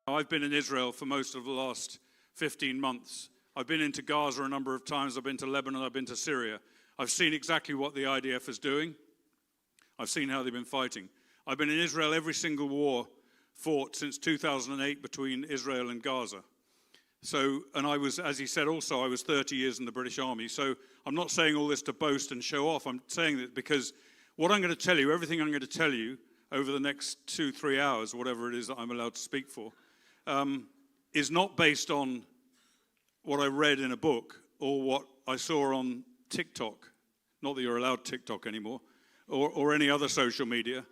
I've been in Israel for most of the last 15 months. I've been into Gaza a number of times. I've been to Lebanon. I've been to Syria. I've seen exactly what the IDF is doing. I've seen how they've been fighting. I've been in Israel every single war fought since 2008 between Israel and Gaza. So, and I was, as he said also, I was 30 years in the British Army. So I'm not saying all this to boast and show off. I'm saying that because what I'm going to tell you, everything I'm going to tell you over the next 2-3 hours, whatever it is that I'm allowed to speak for, is not based on what I read in a book or what I saw on TikTok. Not that you're allowed TikTok anymore, or any other social media,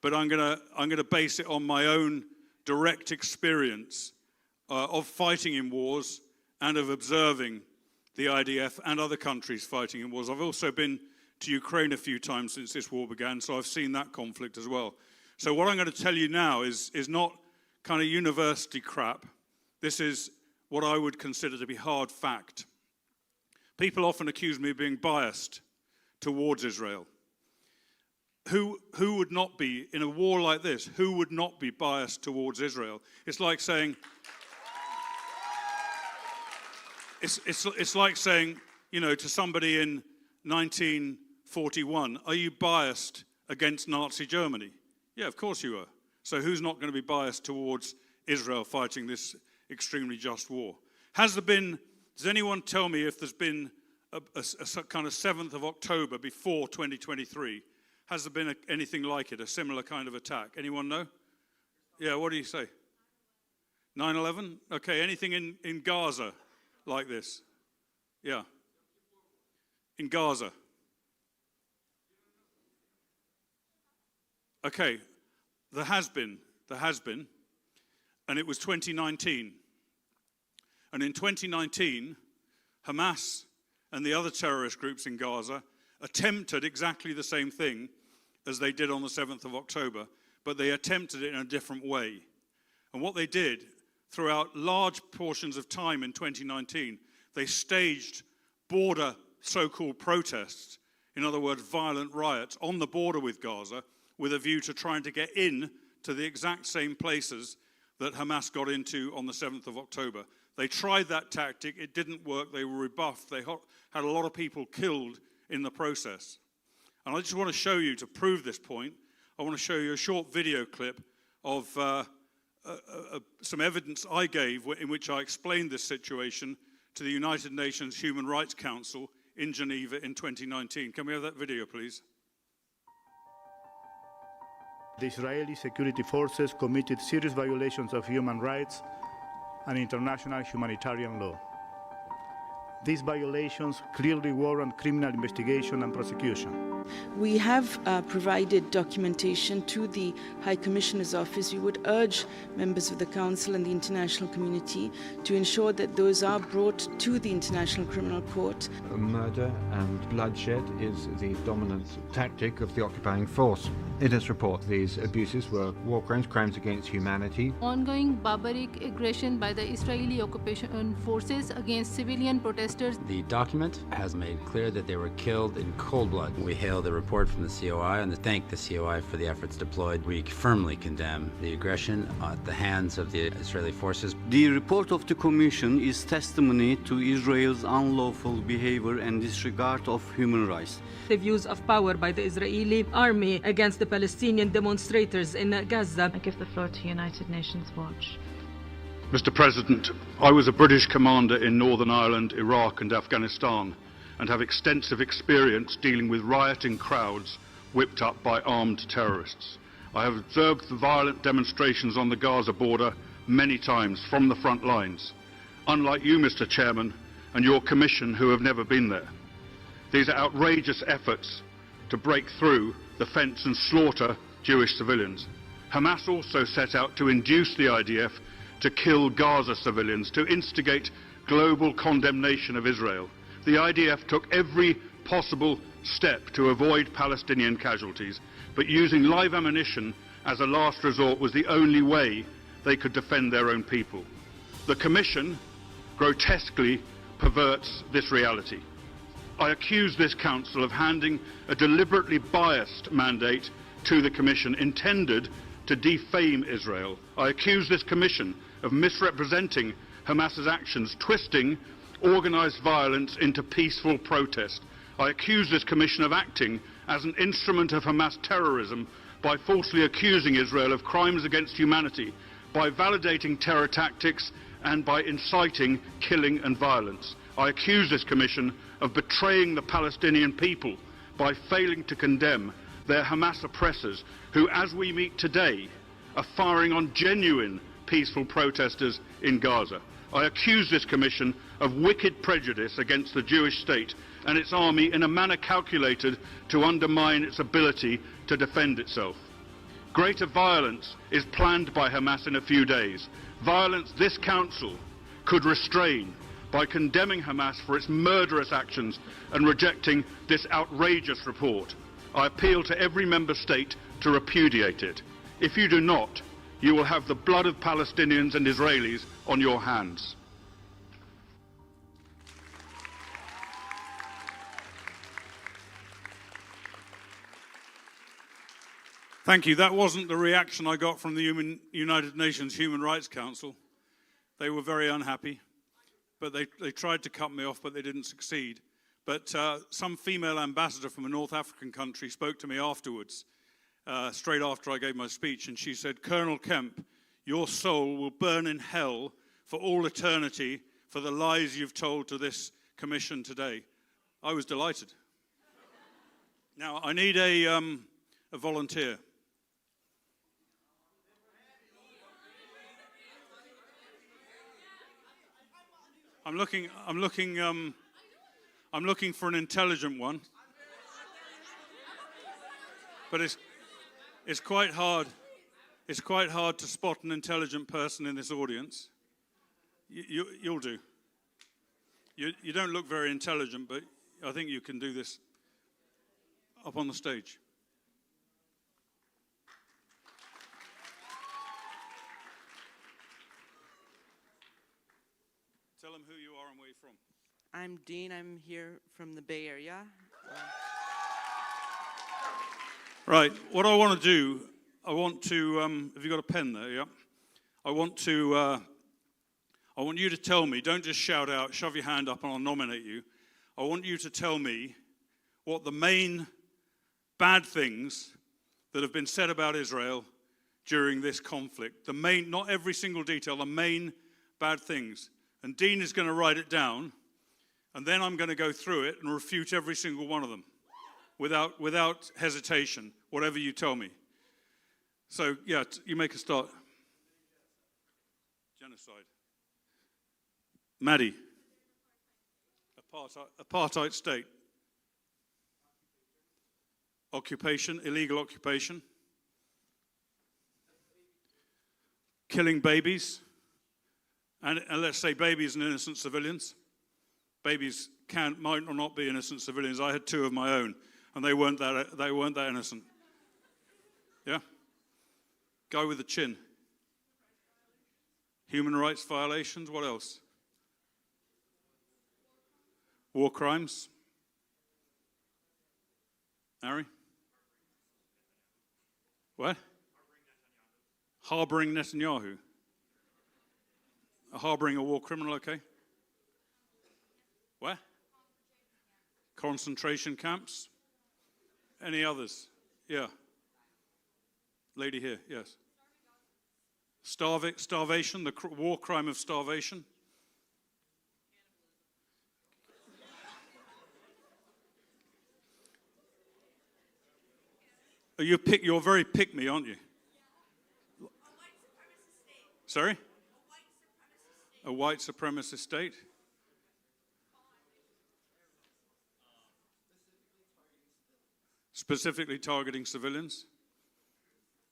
but I'm gonna base it on my own direct experience of fighting in wars and of observing the IDF and other countries fighting in wars. I've also been to Ukraine a few times since this war began, so I've seen that conflict as well. So what I'm going to tell you now is not kind of university crap. This is what I would consider to be hard fact. People often accuse me of being biased towards Israel. Who would not be, in a war like this, who would not be biased towards Israel? It's like saying, it's like saying, you know, to somebody in 1941, are you biased against Nazi Germany? Yeah, of course you are. So who's not going to be biased towards Israel fighting this extremely just war? Has there been, does anyone tell me if there's been a kind of 7th of October before 2023? Has there been anything like it, a similar kind of attack? Anyone know? Yeah, what do you say? 9/11? Okay, anything in Gaza like this? Yeah. In Gaza. Okay, there has been, and it was 2019. And in 2019, Hamas and the other terrorist groups in Gaza attempted exactly the same thing as they did on the 7th of October, but they attempted it in a different way. And what they did, throughout large portions of time in 2019, they staged border so-called protests, in other words, violent riots, on the border with Gaza, with a view to trying to get in to the exact same places that Hamas got into on the 7th of October. They tried that tactic, it didn't work, they were rebuffed, they had a lot of people killed in the process. And I just want to show you, to prove this point, I want to show you a short video clip of some evidence I gave in which I explained this situation to the United Nations Human Rights Council in Geneva in 2019. Can we have that video, please? The Israeli security forces committed serious violations of human rights and international humanitarian law. These violations clearly warrant criminal investigation and prosecution. We have provided documentation to the High Commissioner's Office. We would urge members of the Council and the international community to ensure that those are brought to the International Criminal Court. Murder and bloodshed is the dominant tactic of the occupying force. It has reported these abuses were war crimes, crimes against humanity. Ongoing barbaric aggression by the Israeli occupation forces against civilian protesters. The document has made clear that they were killed in cold blood. We hail the report from the COI and thank the COI for the efforts deployed. We firmly condemn the aggression at the hands of the Israeli forces. The report of the Commission is testimony to Israel's unlawful behavior and disregard of human rights. The use of power by the Israeli army against the Palestinian demonstrators in Gaza. I give the floor to United Nations Watch. Mr. President, I was a British commander in Northern Ireland, Iraq and Afghanistan, and have extensive experience dealing with rioting crowds whipped up by armed terrorists. I have observed the violent demonstrations on the Gaza border many times from the front lines, unlike you, Mr. Chairman, and your Commission, who have never been there. These are outrageous efforts to break through the fence and slaughter Jewish civilians. Hamas also set out to induce the IDF to kill Gaza civilians, to instigate global condemnation of Israel. The IDF took every possible step to avoid Palestinian casualties, but using live ammunition as a last resort was the only way they could defend their own people. The Commission grotesquely perverts this reality. I accuse this Council of handing a deliberately biased mandate to the Commission intended to defame Israel. I accuse this Commission of misrepresenting Hamas's actions, twisting organised violence into peaceful protest. I accuse this Commission of acting as an instrument of Hamas terrorism by falsely accusing Israel of crimes against humanity, by validating terror tactics and by inciting killing and violence. I accuse this Commission of betraying the Palestinian people by failing to condemn their Hamas oppressors who, as we meet today, are firing on genuine peaceful protesters in Gaza. I accuse this Commission of wicked prejudice against the Jewish state and its army in a manner calculated to undermine its ability to defend itself. Greater violence is planned by Hamas in a few days. Violence this Council could restrain by condemning Hamas for its murderous actions and rejecting this outrageous report. I appeal to every member state to repudiate it. If you do not, you will have the blood of Palestinians and Israelis on your hands. Thank you. That wasn't the reaction I got from the United Nations Human Rights Council. They were very unhappy, but they tried to cut me off, but they didn't succeed. But some female ambassador from a North African country spoke to me afterwards, straight after I gave my speech, and she said, "Colonel Kemp, your soul will burn in hell for all eternity for the lies you've told to this commission today." I was delighted. Now, I need a volunteer. I'm looking for an intelligent one, but it's quite hard. It's quite hard to spot an intelligent person in this audience. You'll do. You don't look very intelligent, but I think you can do this up on the stage. Tell them who you are and where you're from. I'm Dean. I'm here from the Bay Area. Right. What I want to do, I want to, have you got a pen there? Yeah. I want you to tell me, don't just shout out, shove your hand up and I'll nominate you. I want you to tell me what the main bad things that have been said about Israel during this conflict, the main, not every single detail, the main bad things. And Dean is going to write it down, and then I'm going to go through it and refute every single one of them without hesitation, whatever you tell me. So, yeah, you make a start. Genocide. Maddie. Apartheid state. Occupation, illegal occupation. Killing babies. And let's say babies and innocent civilians. Babies might or not be innocent civilians. I had 2 of my own, and they weren't that innocent. Yeah? Guy with the chin. Human rights violations, what else? War crimes. Ari? What? Harboring Netanyahu. Harboring a war criminal, okay. Where? Concentration camps. Any others? Yeah. Lady here, yes. Starvation, the war crime of starvation. You're very pick-me, aren't you? Sorry? A white supremacist state? Specifically targeting civilians?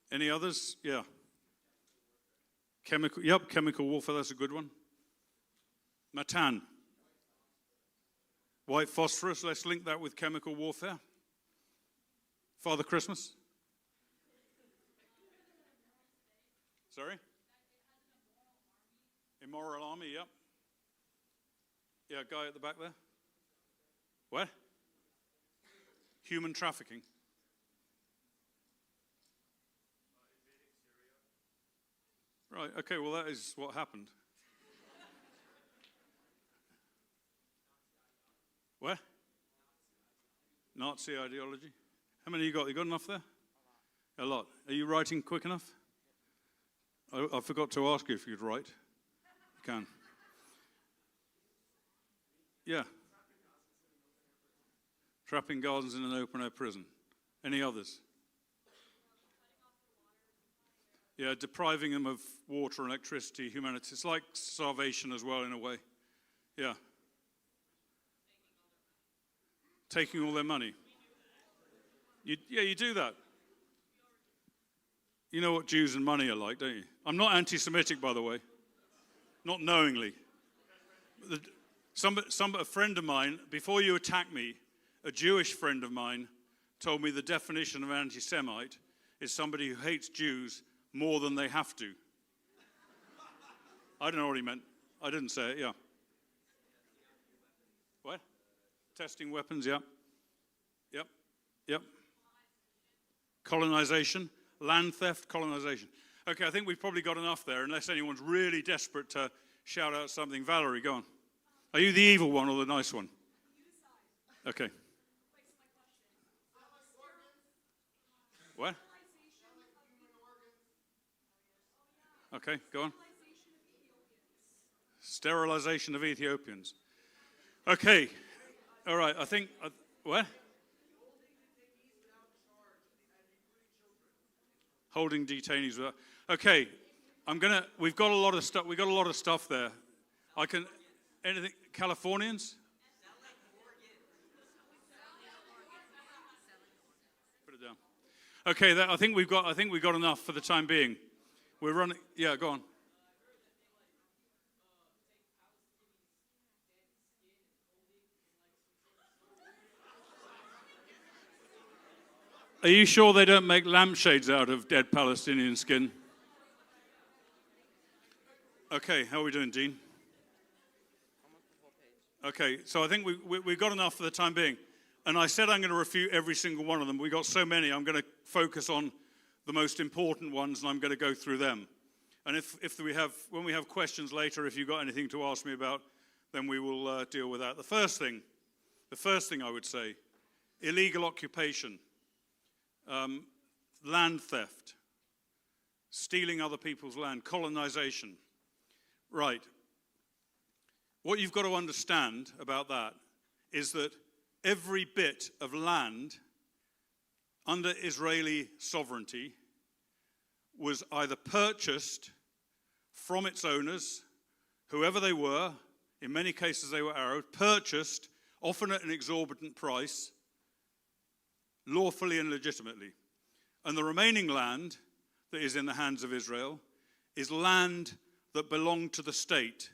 Any others? Yeah. Chemical warfare, that's a good one. Matan. White phosphorus, let's link that with chemical warfare. Father Christmas? Sorry? Immoral army, yep. Yeah, guy at the back there. What? Human trafficking. Right, okay, well, that is what happened. Where? Nazi ideology. How many you got? You got enough there? A lot. Are you writing quick enough? I forgot to ask you if you'd write. You can. Yeah. Trapping Gazans in an open-air prison. Any others? Yeah, depriving them of water, electricity, humanity. It's like starvation as well, in a way. Yeah. Taking all their money. You do that. You know what Jews and money are like, don't you? I'm not anti-Semitic, by the way. Not knowingly. A friend of mine, before you attack me, a Jewish friend of mine told me the definition of anti-Semite is somebody who hates Jews more than they have to. I don't know what he meant. I didn't say it, yeah. What? Testing weapons, yeah. Yep. Colonization, land theft, colonization. Okay, I think we've probably got enough there, unless anyone's really desperate to shout out something. Valerie, go on. Are you the evil one or the nice one? Okay. What? Okay, go on. Sterilization of Ethiopians. Okay, all right, I think, what? Holding detainees without, okay, we've got a lot of stuff there. Anything, Californians? Put it down. Okay, I think we've got enough for the time being. We're running, yeah, go on. Are you sure they don't make lampshades out of dead Palestinian skin? Okay, how are we doing, Dean? Okay, so I think we've got enough for the time being. And I said I'm going to refute every single one of them. We've got so many, I'm going to focus on the most important ones, and I'm going to go through them. And when we have questions later, if you've got anything to ask me about, then we will deal with that. The first thing I would say, illegal occupation. Land theft, stealing other people's land, colonization. Right. What you've got to understand about that is that every bit of land under Israeli sovereignty was either purchased from its owners, whoever they were, in many cases they were Arab, purchased, often at an exorbitant price, lawfully and legitimately. And the remaining land that is in the hands of Israel is land that belonged to the state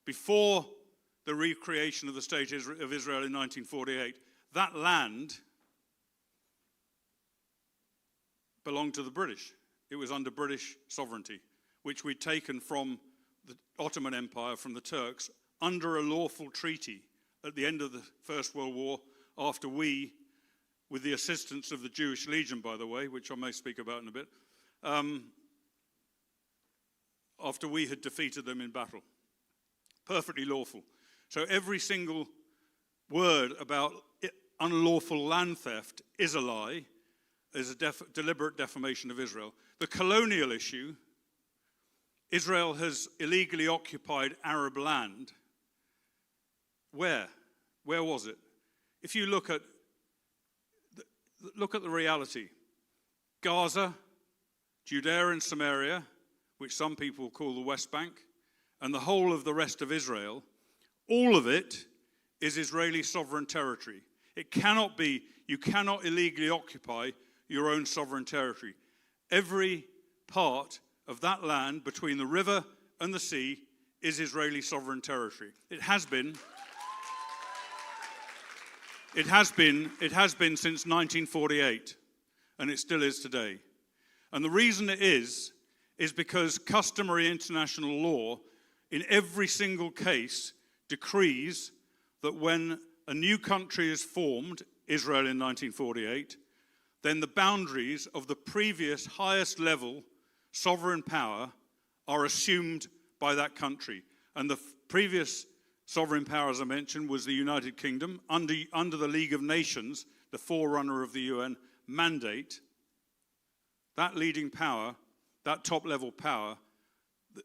before the recreation of the state of Israel in 1948. That land belonged to the British. It was under British sovereignty, which we'd taken from the Ottoman Empire, from the Turks, under a lawful treaty at the end of the First World War, after we, with the assistance of the Jewish Legion, by the way, which I may speak about in a bit, after we had defeated them in battle. Perfectly lawful. So every single word about unlawful land theft is a lie, is a deliberate defamation of Israel. The colonial issue, Israel has illegally occupied Arab land. Where? Where was it? If you look at the reality. Gaza, Judea and Samaria, which some people call the West Bank, and the whole of the rest of Israel, all of it is Israeli sovereign territory. It cannot be, you cannot illegally occupy your own sovereign territory. Every part of that land between the river and the sea is Israeli sovereign territory. It has been since 1948, and it still is today. And the reason it is because customary international law, in every single case, decrees that when a new country is formed, Israel in 1948, then the boundaries of the previous highest level sovereign power are assumed by that country. And the previous sovereign power, as I mentioned, was the United Kingdom. Under the League of Nations, the forerunner of the UN mandate, that leading power, that top-level power,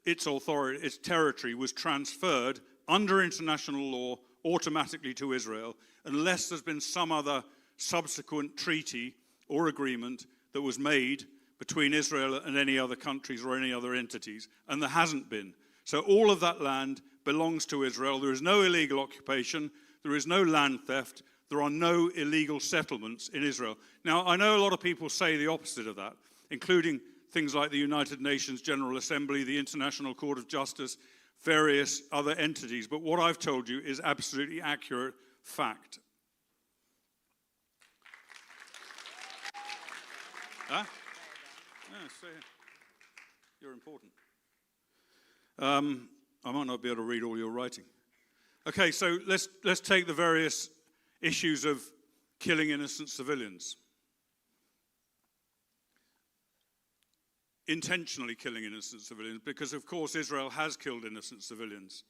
its authority, its territory was transferred under international law automatically to Israel, unless there's been some other subsequent treaty or agreement that was made between Israel and any other countries or any other entities, and there hasn't been. So all of that land belongs to Israel. There is no illegal occupation, there is no land theft, there are no illegal settlements in Israel. Now, I know a lot of people say the opposite of that, including things like the United Nations General Assembly, the International Court of Justice, various other entities, but what I've told you is absolutely accurate fact. Huh? Yeah, stay here. You're important. I might not be able to read all your writing. Okay, so let's take the various issues of killing innocent civilians. Intentionally killing innocent civilians, because of course Israel has killed innocent civilians,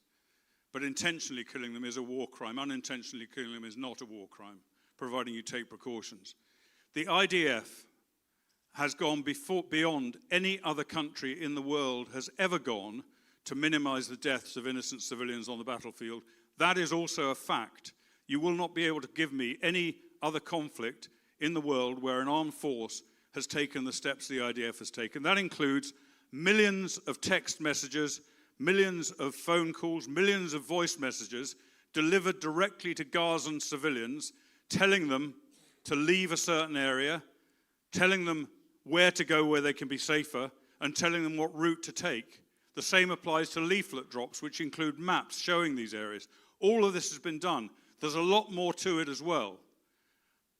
but intentionally killing them is a war crime. Unintentionally killing them is not a war crime, providing you take precautions. The IDF has gone beyond any other country in the world has ever gone to minimize the deaths of innocent civilians on the battlefield. That is also a fact. You will not be able to give me any other conflict in the world where an armed force has taken the steps the IDF has taken. That includes millions of text messages, millions of phone calls, millions of voice messages delivered directly to Gazan civilians, telling them to leave a certain area, telling them where to go where they can be safer, and telling them what route to take. The same applies to leaflet drops, which include maps showing these areas. All of this has been done. There's a lot more to it as well.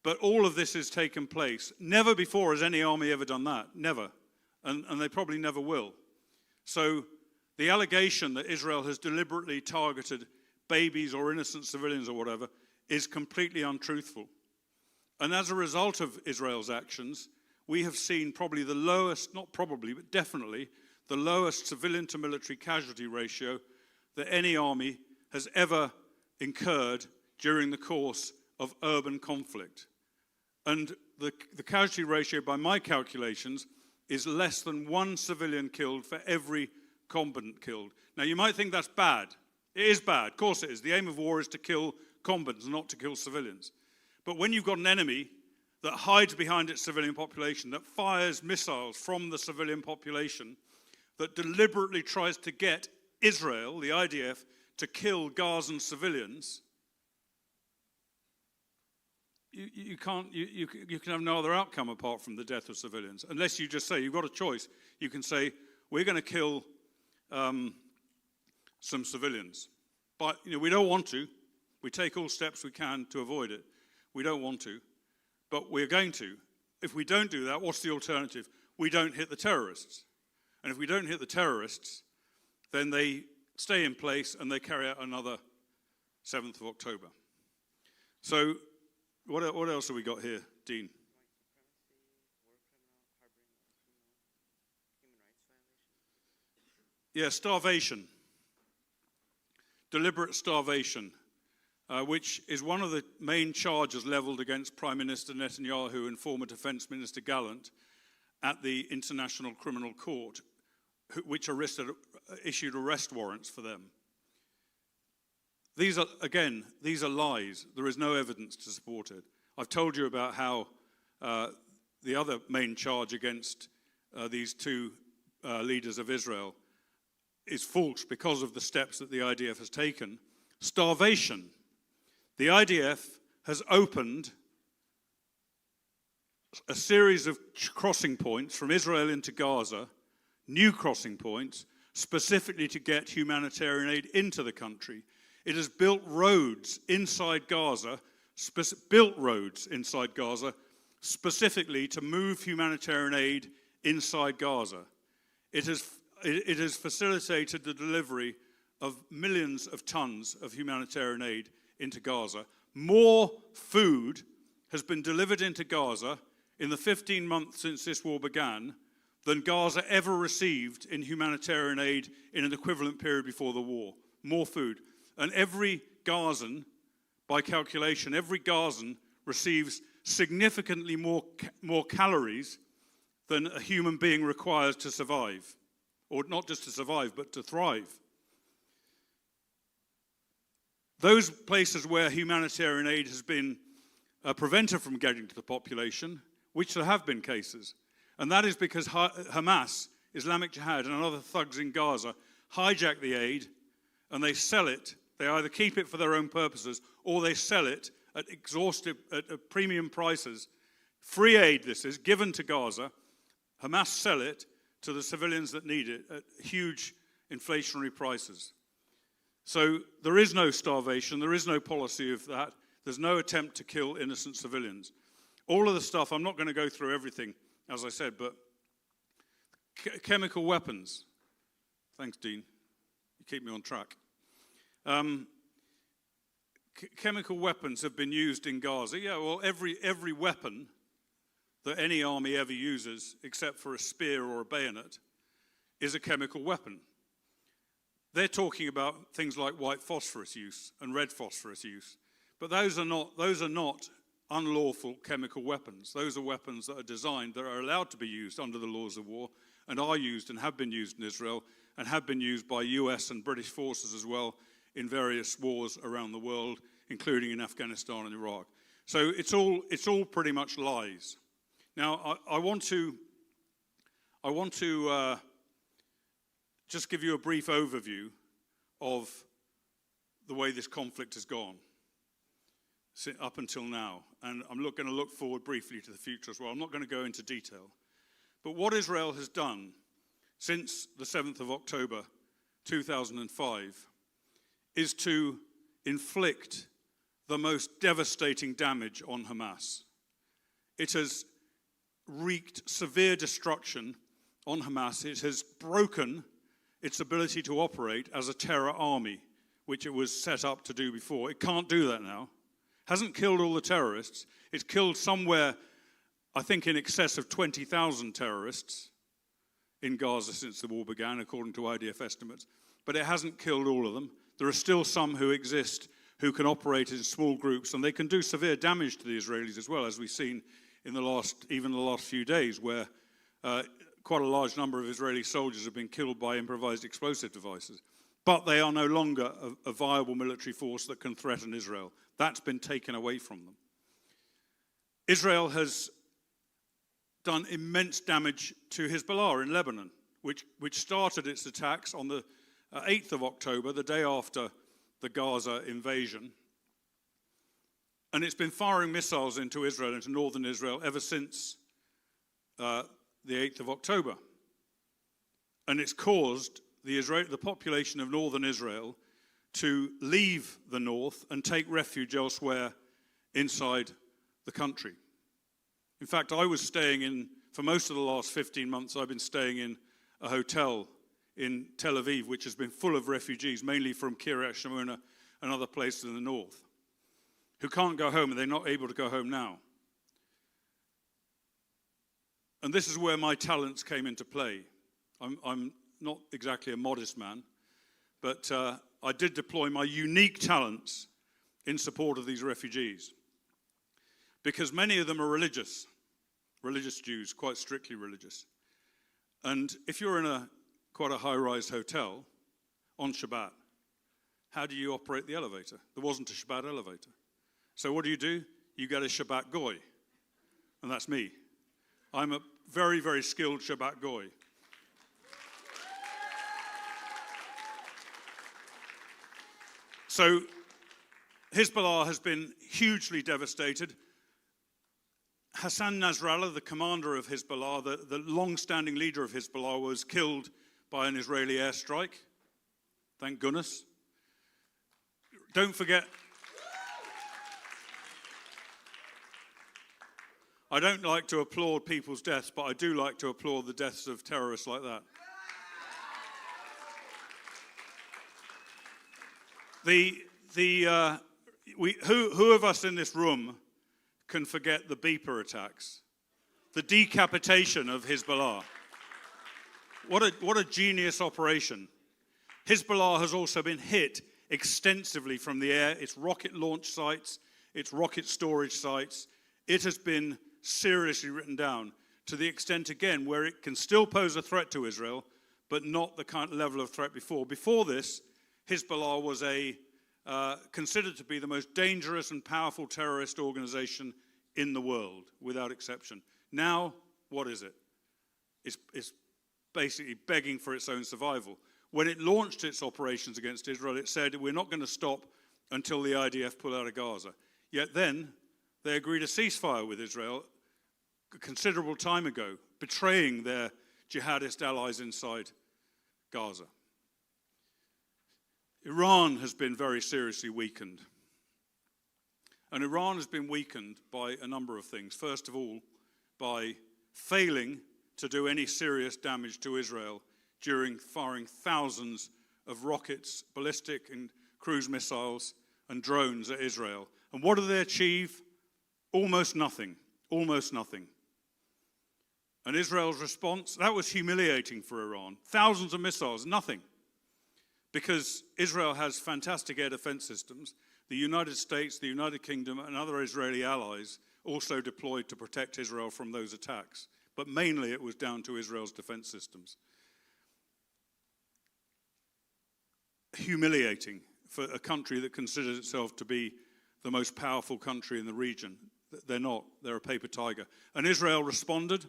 But all of this has taken place. Never before has any army ever done that. Never. And they probably never will. So the allegation that Israel has deliberately targeted babies or innocent civilians or whatever is completely untruthful. And as a result of Israel's actions, we have seen probably the lowest, not probably, but definitely, the lowest civilian to military casualty ratio that any army has ever incurred during the course of urban conflict. And the casualty ratio, by my calculations, is less than one civilian killed for every combatant killed. Now, you might think that's bad. It is bad. Of course it is. The aim of war is to kill combatants, not to kill civilians. But when you've got an enemy that hides behind its civilian population, that fires missiles from the civilian population, that deliberately tries to get Israel, the IDF, to kill Gazan civilians, you can have no other outcome apart from the death of civilians, unless you just say, you've got a choice. You can say, we're going to kill some civilians. But we don't want to. We take all steps we can to avoid it. We don't want to, but we're going to. If we don't do that, what's the alternative? We don't hit the terrorists. And if we don't hit the terrorists, then they stay in place and they carry out another 7th of October. So what else have we got here, Dean? Yeah, starvation. Deliberate starvation, which is one of the main charges leveled against Prime Minister Netanyahu and former Defense Minister Gallant at the International Criminal Court, which issued arrest warrants for them. These are lies. There is no evidence to support it. I've told you about how the other main charge against these two leaders of Israel is false because of the steps that the IDF has taken. Starvation. The IDF has opened a series of crossing points from Israel into Gaza, new crossing points, specifically to get humanitarian aid into the country. It has built roads inside Gaza, specifically to move humanitarian aid inside Gaza. It has facilitated the delivery of millions of tons of humanitarian aid into Gaza. More food has been delivered into Gaza in the 15 months since this war began than Gaza ever received in humanitarian aid in an equivalent period before the war. More food. And every Gazan, by calculation, every Gazan receives significantly more calories than a human being requires to survive. Or not just to survive, but to thrive. Those places where humanitarian aid has been prevented from getting to the population, which there have been cases, and that is because Hamas, Islamic Jihad, and other thugs in Gaza hijack the aid and they sell it. They either keep it for their own purposes or they sell it at at premium prices. Free aid, this is, given to Gaza. Hamas sell it to the civilians that need it at huge inflationary prices. So there is no starvation, there is no policy of that. There's no attempt to kill innocent civilians. All of the stuff, I'm not going to go through everything, as I said, but chemical weapons. Thanks, Dean. You keep me on track. Chemical weapons have been used in Gaza. Yeah, well, every weapon that any army ever uses, except for a spear or a bayonet, is a chemical weapon. They're talking about things like white phosphorus use and red phosphorus use. But those are not unlawful chemical weapons. Those are weapons that are designed, that are allowed to be used under the laws of war, and are used and have been used in Israel, and have been used by US and British forces as well in various wars around the world, including in Afghanistan and Iraq. So it's all pretty much lies. Now, I want to just give you a brief overview of the way this conflict has gone up until now. And I'm going to look forward briefly to the future as well. I'm not going to go into detail. But what Israel has done since the 7th of October 2005 is to inflict the most devastating damage on Hamas. It has wreaked severe destruction on Hamas. It has broken its ability to operate as a terror army, which it was set up to do before. It can't do that now. Hasn't killed all the terrorists. It's killed somewhere, I think, in excess of 20,000 terrorists in Gaza since the war began, according to IDF estimates. But it hasn't killed all of them. There are still some who exist who can operate in small groups, and they can do severe damage to the Israelis as well, as we've seen in the last few days, where quite a large number of Israeli soldiers have been killed by improvised explosive devices. But they are no longer a viable military force that can threaten Israel. That's been taken away from them. Israel has done immense damage to Hezbollah in Lebanon, which started its attacks on the 8th of October, the day after the Gaza invasion. And it's been firing missiles into Israel, into northern Israel, ever since the 8th of October. And it's caused the population of northern Israel to leave the north and take refuge elsewhere inside the country. In fact, I was staying in, for most of the last 15 months, I've been staying in a hotel in Tel Aviv, which has been full of refugees, mainly from Kiryat Shimona and other places in the north, who can't go home, and they're not able to go home now. And this is where my talents came into play. I'm not exactly a modest man, but I did deploy my unique talents in support of these refugees, because many of them are religious Jews, quite strictly religious. And if you're in quite a high-rise hotel on Shabbat, how do you operate the elevator? There wasn't a Shabbat elevator. So what do? You get a Shabbat goy, and that's me. I'm a very, very skilled Shabbat goy. So Hezbollah has been hugely devastated. Hassan Nasrallah, the commander of Hezbollah, the long-standing leader of Hezbollah, was killed by an Israeli airstrike. Thank goodness. Don't forget, I don't like to applaud people's deaths, but I do like to applaud the deaths of terrorists like that. Who of us in this room can forget the beeper attacks, the decapitation of Hezbollah? What a genius operation. Hezbollah has also been hit extensively from the air. Its rocket launch sites, its rocket storage sites. It has been seriously written down to the extent, again, where it can still pose a threat to Israel, but not the kind of level of threat before. Before this, Hezbollah was considered to be the most dangerous and powerful terrorist organization in the world, without exception. Now, what is it? It's basically begging for its own survival. When it launched its operations against Israel, it said, we're not going to stop until the IDF pull out of Gaza. Yet then, they agreed a ceasefire with Israel a considerable time ago, betraying their jihadist allies inside Gaza. Iran has been very seriously weakened. And Iran has been weakened by a number of things. First of all, by failing to do any serious damage to Israel during firing thousands of rockets, ballistic and cruise missiles and drones at Israel. And what do they achieve? Almost nothing. Almost nothing. And Israel's response, that was humiliating for Iran. Thousands of missiles, nothing. Because Israel has fantastic air defense systems. The United States, the United Kingdom, and other Israeli allies also deployed to protect Israel from those attacks. But mainly it was down to Israel's defense systems. Humiliating for a country that considers itself to be the most powerful country in the region. They're not. They're a paper tiger. And Israel responded.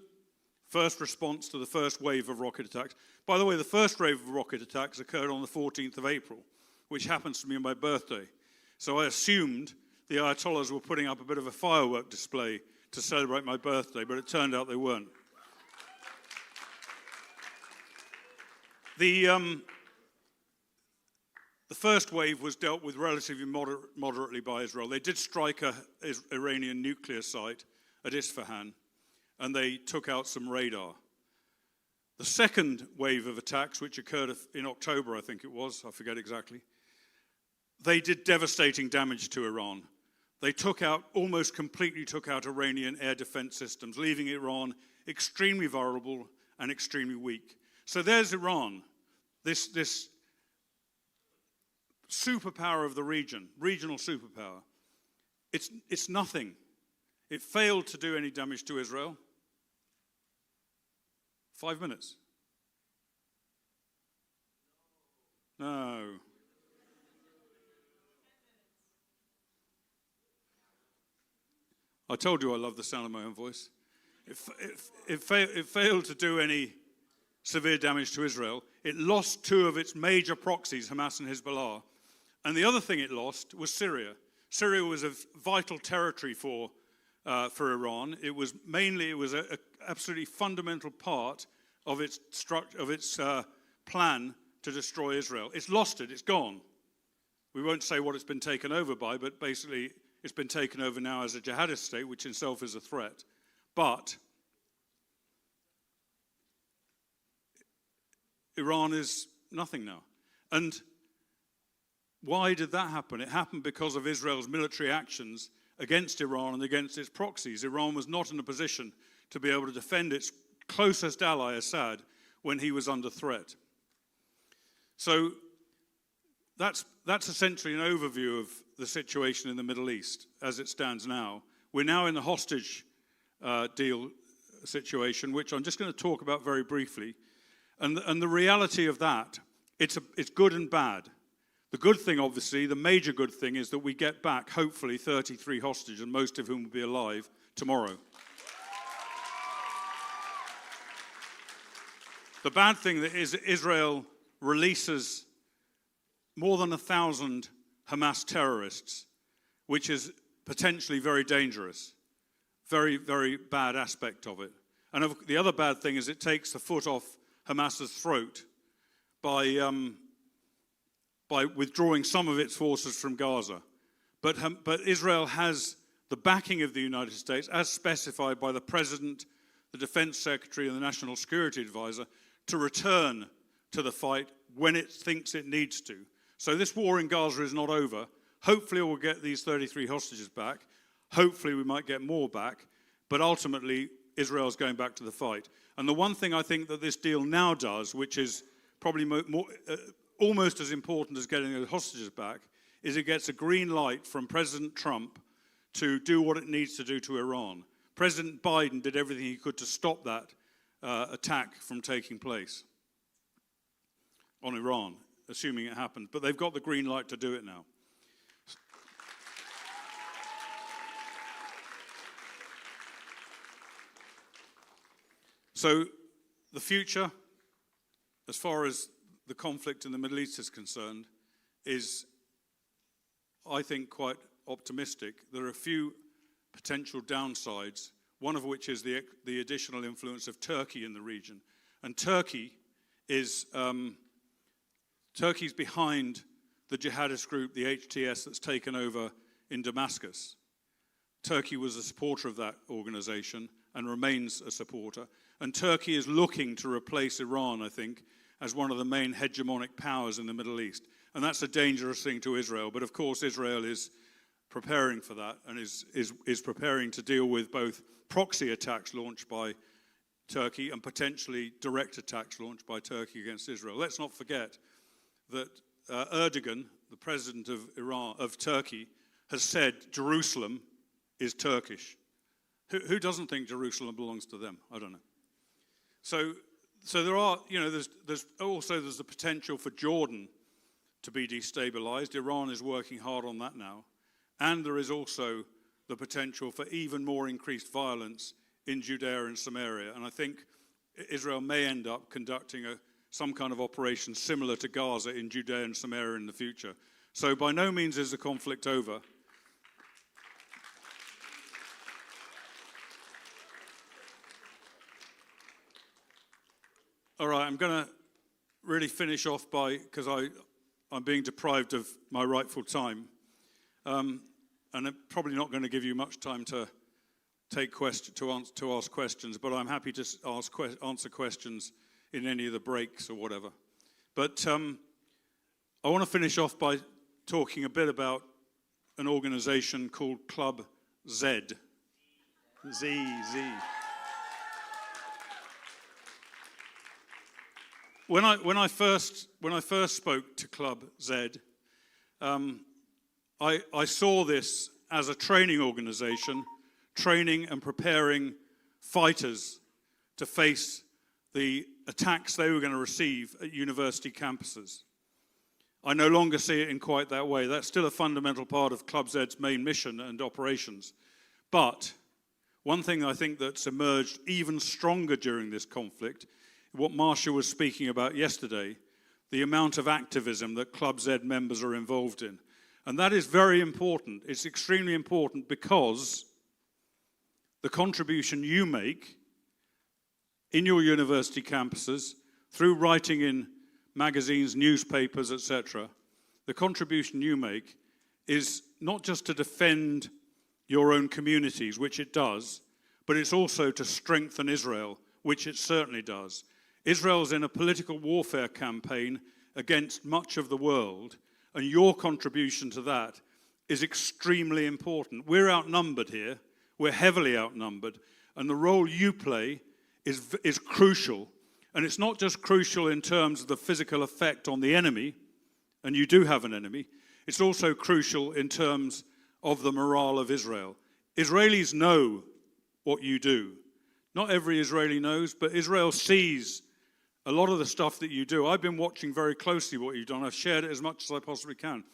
First response to the first wave of rocket attacks. By the way, the first wave of rocket attacks occurred on the 14th of April, which happens to be my birthday. So I assumed the Ayatollahs were putting up a bit of a firework display to celebrate my birthday, but it turned out they weren't. The first wave was dealt with relatively moderately by Israel. They did strike an Iranian nuclear site at Isfahan, and they took out some radar. The second wave of attacks, which occurred in October, I think it was, I forget exactly, they did devastating damage to Iran. They almost completely took out Iranian air defense systems, leaving Iran extremely vulnerable and extremely weak. So there's Iran, this superpower of the region, regional superpower. It's nothing. It failed to do any damage to Israel. 5 minutes. No. I told you I love the sound of my own voice. It failed to do any severe damage to Israel. It lost two of its major proxies, Hamas and Hezbollah. And the other thing it lost was Syria. Syria was a vital territory for Iran. It was an absolutely fundamental part of its plan to destroy Israel. It's lost it. It's gone. We won't say what it's been taken over by, but basically it's been taken over now as a jihadist state, which itself is a threat. But Iran is nothing now. And why did that happen? It happened because of Israel's military actions against Iran and against its proxies. Iran was not in a position to be able to defend its closest ally, Assad, when he was under threat. So that's essentially an overview of the situation in the Middle East as it stands now. We're now in the hostage deal situation, which I'm just going to talk about very briefly. And the reality of that, it's good and bad. The good thing, obviously, the major good thing is that we get back, hopefully, 33 hostages, and most of whom will be alive tomorrow. The bad thing is Israel releases more than 1,000 Hamas terrorists, which is potentially very dangerous. Very, very bad aspect of it. And the other bad thing is it takes the foot off Hamas's throat by withdrawing some of its forces from Gaza. But Israel has the backing of the United States, as specified by the President, the Defense Secretary, and the National Security Advisor, to return to the fight when it thinks it needs to. So this war in Gaza is not over. Hopefully we'll get these 33 hostages back. Hopefully we might get more back. But ultimately, Israel's going back to the fight. And the one thing I think that this deal now does, which is probably almost as important as getting the hostages back, is it gets a green light from President Trump to do what it needs to do to Iran. President Biden did everything he could to stop that attack from taking place on Iran, assuming it happened. But they've got the green light to do it now. So the future, as far as the conflict in the Middle East is concerned, is, I think, quite optimistic. There are a few potential downsides, one of which is the additional influence of Turkey in the region. And Turkey is Turkey's behind the jihadist group, the HTS, that's taken over in Damascus. Turkey was a supporter of that organization and remains a supporter. And Turkey is looking to replace Iran, I think, as one of the main hegemonic powers in the Middle East. And that's a dangerous thing to Israel. But of course, Israel is preparing for that and is preparing to deal with both proxy attacks launched by Turkey and potentially direct attacks launched by Turkey against Israel. Let's not forget that Erdogan, the president of Turkey, has said Jerusalem is Turkish. Who doesn't think Jerusalem belongs to them? I don't know. So there are, there's the potential for Jordan to be destabilized. Iran is working hard on that now. And there is also the potential for even more increased violence in Judea and Samaria. And I think Israel may end up conducting some kind of operation similar to Gaza in Judea and Samaria in the future. So by no means is the conflict over. All right, I'm going to really finish off because I'm being deprived of my rightful time. And I'm probably not going to give you much time to ask questions, but I'm happy to answer questions in any of the breaks or whatever. But I want to finish off by talking a bit about an organization called Club Z. Z. When I first spoke to Club Z, I saw this as a training organization, training and preparing fighters to face the attacks they were going to receive at university campuses. I no longer see it in quite that way. That's still a fundamental part of Club Z's main mission and operations. But one thing I think that's emerged even stronger during this conflict, what Marcia was speaking about yesterday, the amount of activism that Club Z members are involved in. And that is very important. It's extremely important because the contribution you make in your university campuses, through writing in magazines, newspapers, etc., the contribution you make is not just to defend your own communities, which it does, but it's also to strengthen Israel, which it certainly does. Israel's in a political warfare campaign against much of the world, and your contribution to that is extremely important. We're outnumbered here. We're heavily outnumbered. And the role you play is crucial. And it's not just crucial in terms of the physical effect on the enemy, and you do have an enemy. It's also crucial in terms of the morale of Israel. Israelis know what you do. Not every Israeli knows, but Israel sees a lot of the stuff that you do. I've been watching very closely what you've done. I've shared it as much as I possibly can.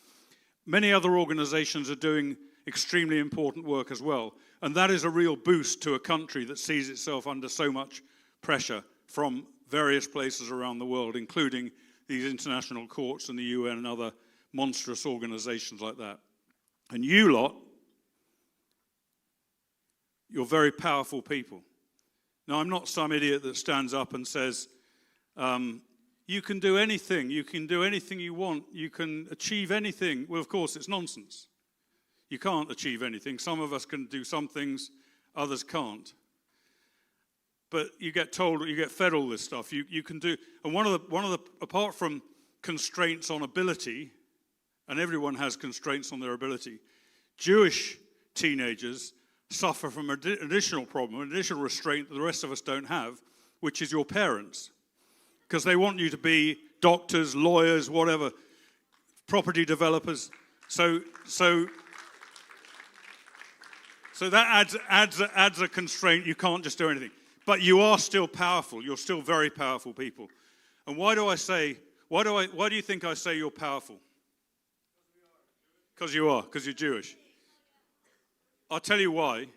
Many other organizations are doing extremely important work as well. And that is a real boost to a country that sees itself under so much pressure from various places around the world, including these international courts and the UN and other monstrous organizations like that. And you lot, you're very powerful people. Now, I'm not some idiot that stands up and says, you can do anything you want, you can achieve anything. Well, of course, it's nonsense. You can't achieve anything. Some of us can do some things, others can't. But you get told, you get fed all this stuff. You can do, and one of the apart from constraints on ability, and everyone has constraints on their ability, Jewish teenagers suffer from an additional problem, an additional restraint that the rest of us don't have, which is your parents. Because they want you to be doctors, lawyers, whatever, property developers. So that adds a constraint. You can't just do anything. But you are still powerful. You're still very powerful people. And why do you think I say you're powerful? Because you are, because you're Jewish. I'll tell you why.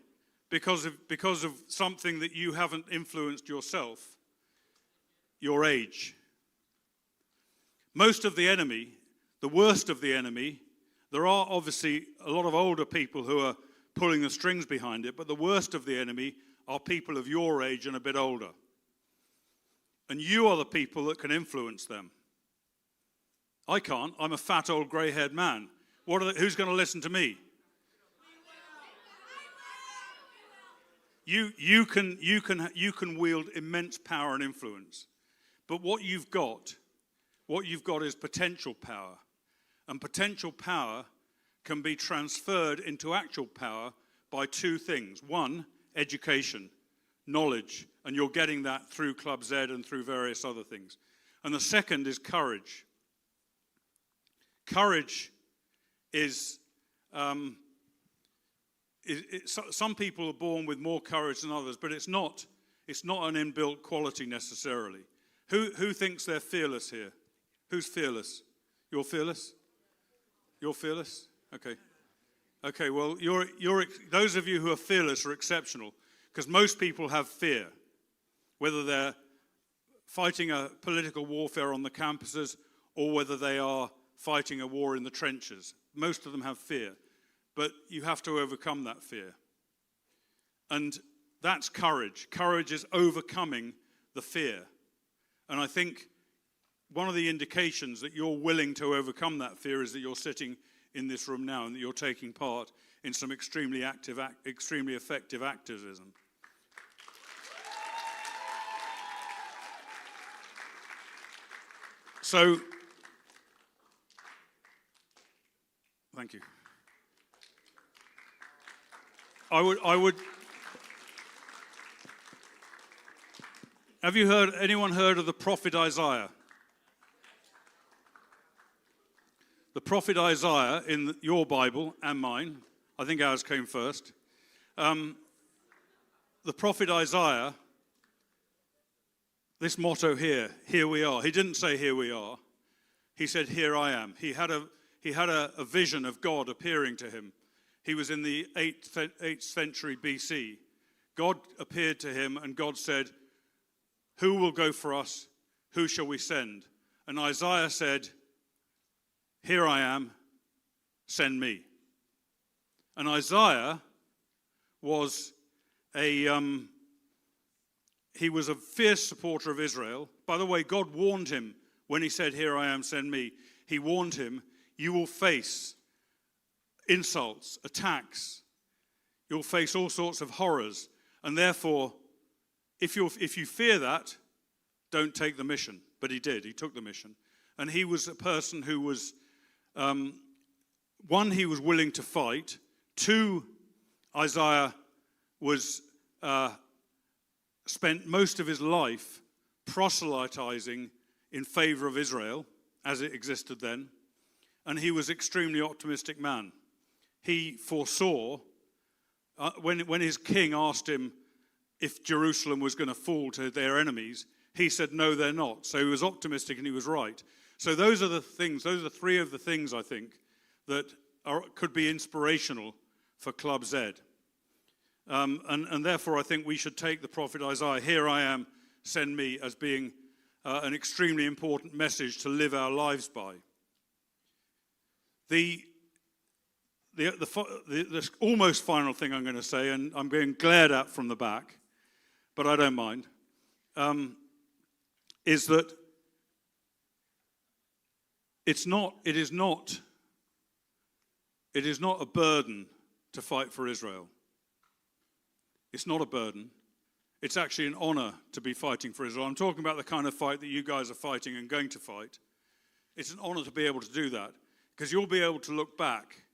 Because of something that you haven't influenced yourself, your age. Most of the enemy, the worst of the enemy, there are obviously a lot of older people who are pulling the strings behind it, but the worst of the enemy are people of your age and a bit older. And you are the people that can influence them. I can't. I'm a fat old grey-haired man. Who's going to listen to me? You can wield immense power and influence. But what you've got is potential power. And potential power can be transferred into actual power by two things. One, education, knowledge, and you're getting that through Club Z and through various other things. And the second is courage. Courage is, some people are born with more courage than others, but it's not an inbuilt quality necessarily. Who thinks they're fearless here? Who's fearless? You're fearless? You're fearless? Okay. Okay, well, those of you who are fearless are exceptional, because most people have fear, whether they're fighting a political warfare on the campuses or whether they are fighting a war in the trenches. Most of them have fear, but you have to overcome that fear. And that's courage. Courage is overcoming the fear. And I think one of the indications that you're willing to overcome that fear is that you're sitting in this room now and that you're taking part in some extremely effective activism. So, thank you. I would. Have you anyone heard of the prophet Isaiah? The prophet Isaiah in your Bible and mine, I think ours came first. The prophet Isaiah, this motto here we are. He didn't say here we are. He said, here I am. He had a vision of God appearing to him. He was in the 8th century BC. God appeared to him and God said, who will go for us? Who shall we send? And Isaiah said, here I am, send me. And Isaiah was he was a fierce supporter of Israel. By the way, God warned him when he said, here I am, send me. He warned him, you will face insults, attacks. You'll face all sorts of horrors. And therefore, if you fear that, don't take the mission. But he did. He took the mission. And he was a person who was, one, he was willing to fight. Two, Isaiah was spent most of his life proselytizing in favor of Israel as it existed then. And he was an extremely optimistic man. He foresaw, when his king asked him if Jerusalem was going to fall to their enemies, he said, no, they're not. So he was optimistic and he was right. So those are the things, those are three of the things, I think, that could be inspirational for Club Z. And therefore, I think we should take the prophet Isaiah, here I am, send me, as being an extremely important message to live our lives by. The almost final thing I'm going to say, and I'm being glared at from the back, but I don't mind, is that it is not a burden to fight for Israel. It's not a burden. It's actually an honor to be fighting for Israel. I'm talking about the kind of fight that you guys are fighting and going to fight. It's an honor to be able to do that, because you'll be able to look back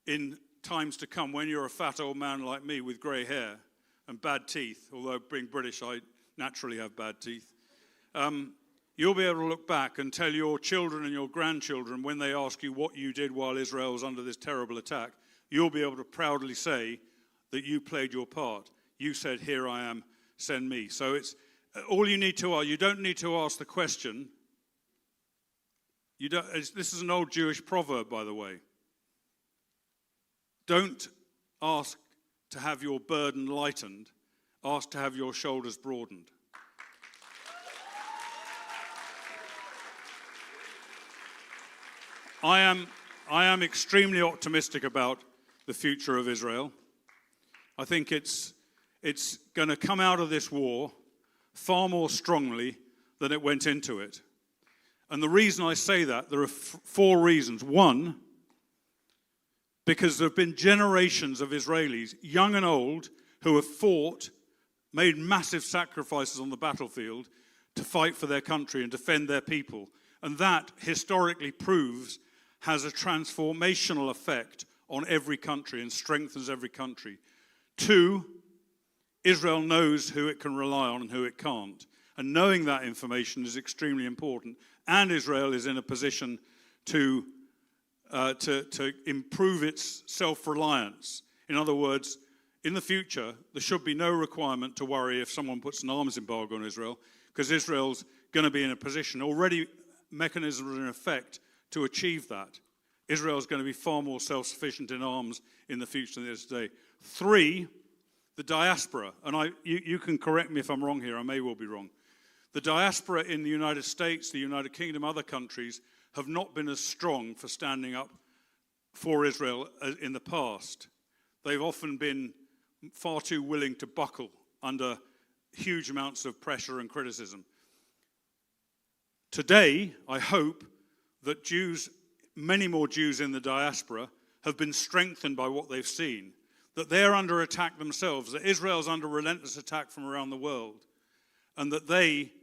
in times to come when you're a fat old man like me with grey hair and bad teeth, although being British, I naturally have bad teeth, you'll be able to look back and tell your children and your grandchildren when they ask you what you did while Israel was under this terrible attack, you'll be able to proudly say that you played your part. You said, "Here I am, send me." So it's all you need to ask. You don't need to ask the question. This is an old Jewish proverb, by the way. Don't ask to have your burden lightened. Ask to have your shoulders broadened. I am extremely optimistic about the future of Israel. I think it's going to come out of this war far more strongly than it went into it. And the reason I say that, there are four reasons. One, because there have been generations of Israelis, young and old, who have fought, made massive sacrifices on the battlefield to fight for their country and defend their people. And that historically proves has a transformational effect on every country and strengthens every country. Two, Israel knows who it can rely on and who it can't. And knowing that information is extremely important. And Israel is in a position to improve its self-reliance. In other words, in the future, there should be no requirement to worry if someone puts an arms embargo on Israel, because Israel's going to be in a position, already mechanisms are in effect to achieve that. Israel's going to be far more self-sufficient in arms in the future than it is today. Three, the diaspora, and you can correct me if I'm wrong here, I may well be wrong. The diaspora in the United States, the United Kingdom, other countries have not been as strong for standing up for Israel as in the past. They've often been far too willing to buckle under huge amounts of pressure and criticism. Today, I hope that Jews, many more Jews in the diaspora, have been strengthened by what they've seen, that they're under attack themselves, that Israel's under relentless attack from around the world, and that they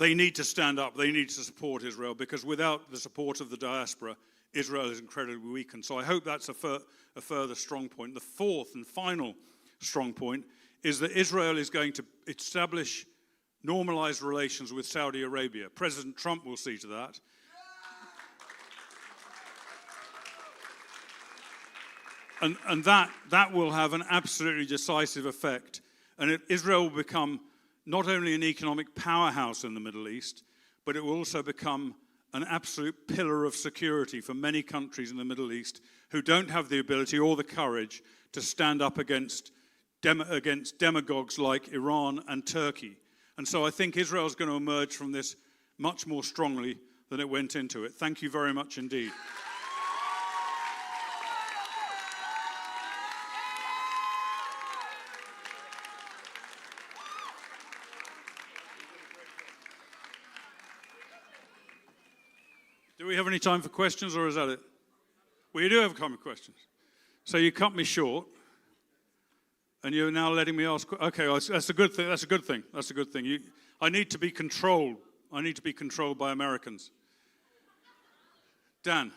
need to stand up, they need to support Israel, because without the support of the diaspora, Israel is incredibly weakened. So I hope that's a further strong point. The fourth and final strong point is that Israel is going to establish normalized relations with Saudi Arabia. President Trump will see to that. And that will have an absolutely decisive effect. And Israel will become not only an economic powerhouse in the Middle East, but it will also become an absolute pillar of security for many countries in the Middle East who don't have the ability or the courage to stand up against demagogues like Iran and Turkey. And so I think Israel is going to emerge from this much more strongly than it went into it. Thank you very much indeed. Do we have any time for questions, or is that it? We do have time for questions. So you cut me short, and you're now letting me ask. Okay, well, that's a good thing. That's a good thing. That's a good thing. I need to be controlled. I need to be controlled by Americans. Dan.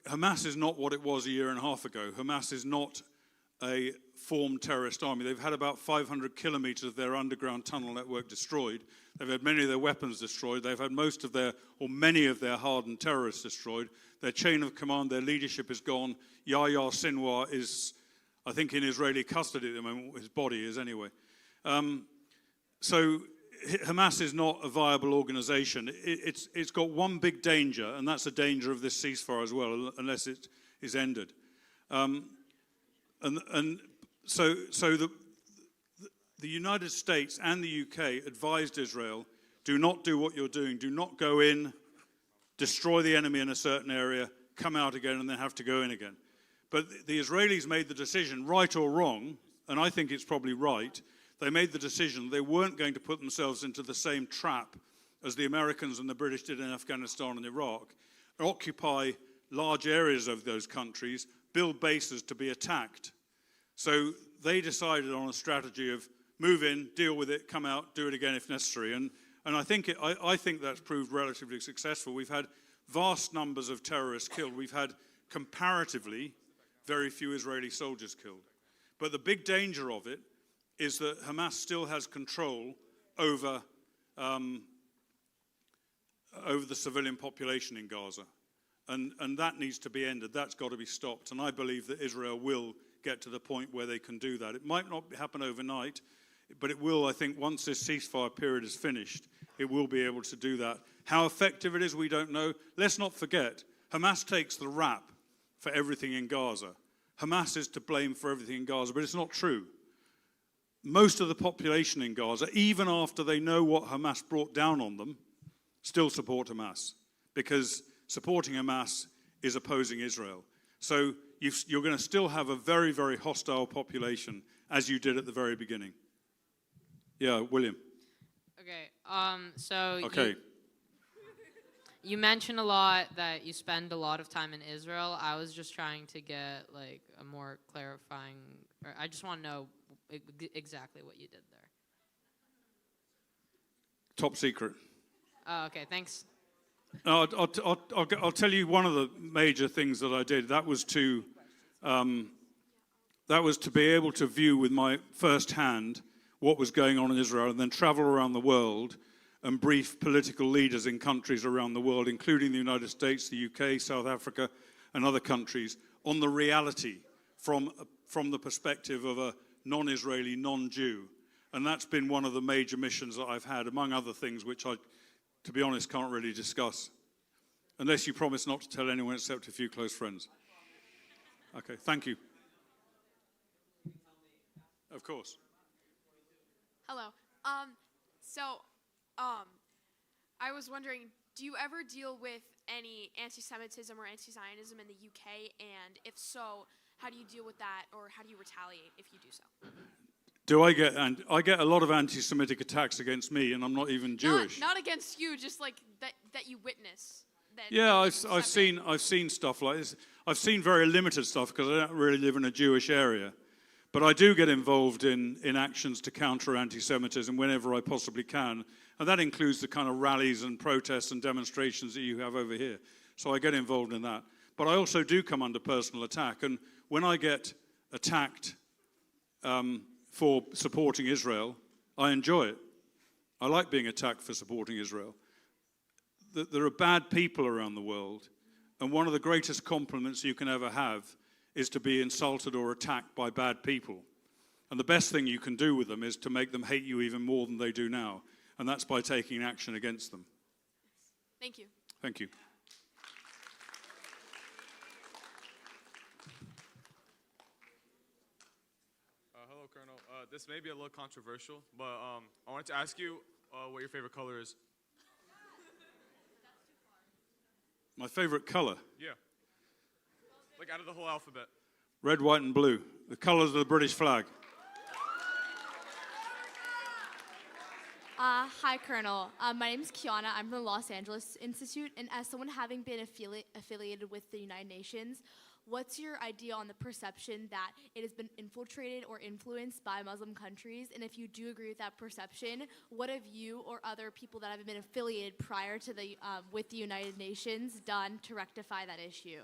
Hamas is not what it was a year and a half ago. Hamas is not a formed terrorist army. They've had about 500 kilometers of their underground tunnel network destroyed. They've had many of their weapons destroyed. They've had most of their, or many of their hardened terrorists destroyed. Their chain of command, their leadership is gone. Yahya Sinwar is, I think, in Israeli custody at the moment. His body is anyway. So Hamas is not a viable organization. It's got one big danger, and that's the danger of this ceasefire as well, unless it is ended. So the United States and the UK advised Israel, do not do what you're doing. Do not go in, destroy the enemy in a certain area, come out again, and then have to go in again. But the Israelis made the decision, right or wrong, and I think it's probably right, they made the decision they weren't going to put themselves into the same trap as the Americans and the British did in Afghanistan and Iraq, occupy large areas of those countries, build bases to be attacked. So they decided on a strategy of move in, deal with it, come out, do it again if necessary. And I think that's proved relatively successful. We've had vast numbers of terrorists killed. We've had comparatively very few Israeli soldiers killed. But the big danger of it is that Hamas still has control over the civilian population in Gaza. And that needs to be ended. That's got to be stopped. And I believe that Israel will get to the point where they can do that. It might not happen overnight, but it will, I think, once this ceasefire period is finished, it will be able to do that. How effective it is, we don't know. Let's not forget, Hamas takes the rap for everything in Gaza. Hamas is to blame for everything in Gaza, but it's not true. Most of the population in Gaza, even after they know what Hamas brought down on them, still support Hamas, because supporting Hamas is opposing Israel. So you're going to still have a very, very hostile population, as you did at the very beginning. Yeah, William. Okay, you mentioned a lot that you spend a lot of time in Israel. I was just trying to get like a more clarifying, or I just want to know exactly what you did there. Top secret. Oh, okay, thanks. I'll tell you one of the major things that I did. That was to be able to view with my first hand what was going on in Israel, and then travel around the world and brief political leaders in countries around the world, including the United States, the UK, South Africa, and other countries, on the reality from the perspective of a non-Israeli, non-Jew. And that's been one of the major missions that I've had, among other things, which I, to be honest, can't really discuss, unless you promise not to tell anyone except a few close friends. Okay, thank you. Of course. Hello. I was wondering, do you ever deal with any anti-Semitism or anti-Zionism in the UK? And if so, how do you deal with that, or how do you retaliate if you do so? I get a lot of anti-Semitic attacks against me, and I'm not even Jewish. Not against you, just like that you witness. Yeah, I've seen stuff like this. I've seen very limited stuff because I don't really live in a Jewish area. But I do get involved in actions to counter anti-Semitism whenever I possibly can. And that includes the kind of rallies and protests and demonstrations that you have over here. So I get involved in that. But I also do come under personal attack. And when I get attacked for supporting Israel, I enjoy it. I like being attacked for supporting Israel. There are bad people around the world. And one of the greatest compliments you can ever have is to be insulted or attacked by bad people. And the best thing you can do with them is to make them hate you even more than they do now. And that's by taking action against them. Thank you. Thank you. Hello, Colonel. This may be a little controversial, but I wanted to ask you what your favorite color is. My favorite color? Yeah. Like out of the whole alphabet. Red, white, and blue. The colors of the British flag. Hi, Colonel. My name is Kiana. I'm from the Los Angeles Institute, and as someone having been affiliated with the United Nations, what's your idea on the perception that it has been infiltrated or influenced by Muslim countries? And if you do agree with that perception, what have you or other people that have been affiliated prior to with the United Nations done to rectify that issue?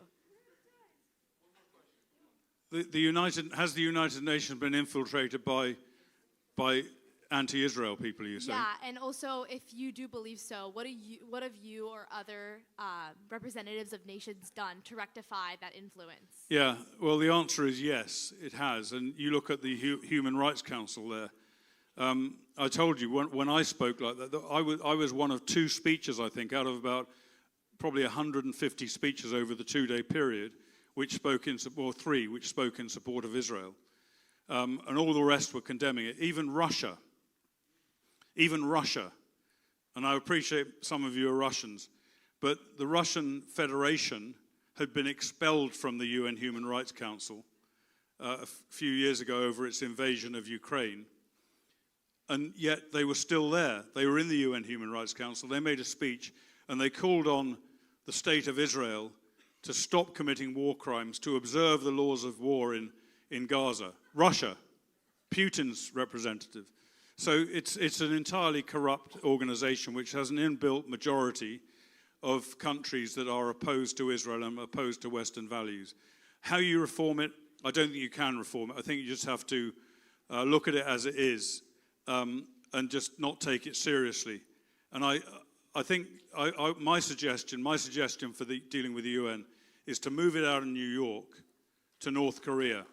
Has the United Nations been infiltrated by anti-Israel people, you say? Yeah, and also, if you do believe so, what have you or other representatives of nations done to rectify that influence? Yeah, well, the answer is yes, it has. And you look at the Human Rights Council there, I told you when I spoke like that, I was one of 2 speeches, I think, out of about probably 150 speeches over the 2-day period, which spoke in support, or 3, which spoke in support of Israel. And all the rest were condemning it. Even Russia, and I appreciate some of you are Russians, but the Russian Federation had been expelled from the UN Human Rights Council a few years ago over its invasion of Ukraine. And yet they were still there. They were in the UN Human Rights Council. They made a speech and they called on the state of Israel to stop committing war crimes, to observe the laws of war in Gaza. Russia, Putin's representative. So it's an entirely corrupt organization which has an inbuilt majority of countries that are opposed to Israel and opposed to Western values. How you reform it, I don't think you can reform it. I think you just have to look at it as it is and just not take it seriously. And I think my suggestion for dealing with the UN is to move it out of New York to North Korea.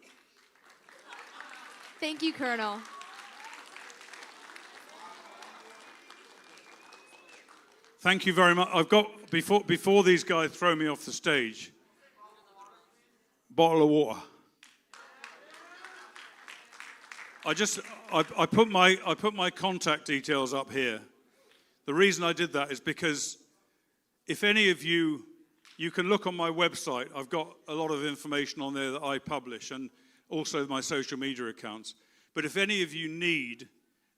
Thank you, Colonel. Thank you very much. I've got, before these guys throw me off the stage, bottle of water. I put my contact details up here. The reason I did that is because if any of you can look on my website. I've got a lot of information on there that I publish and also my social media accounts. But if any of you need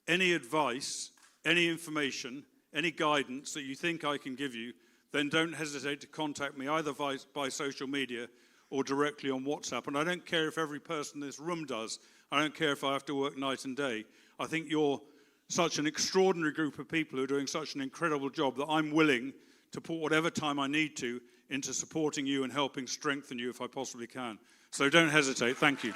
any advice, any information, any guidance that you think I can give you, then don't hesitate to contact me either by social media or directly on WhatsApp. And I don't care if every person in this room does. I don't care if I have to work night and day. I think you're such an extraordinary group of people who are doing such an incredible job that I'm willing to put whatever time I need to into supporting you and helping strengthen you if I possibly can. So don't hesitate. Thank you.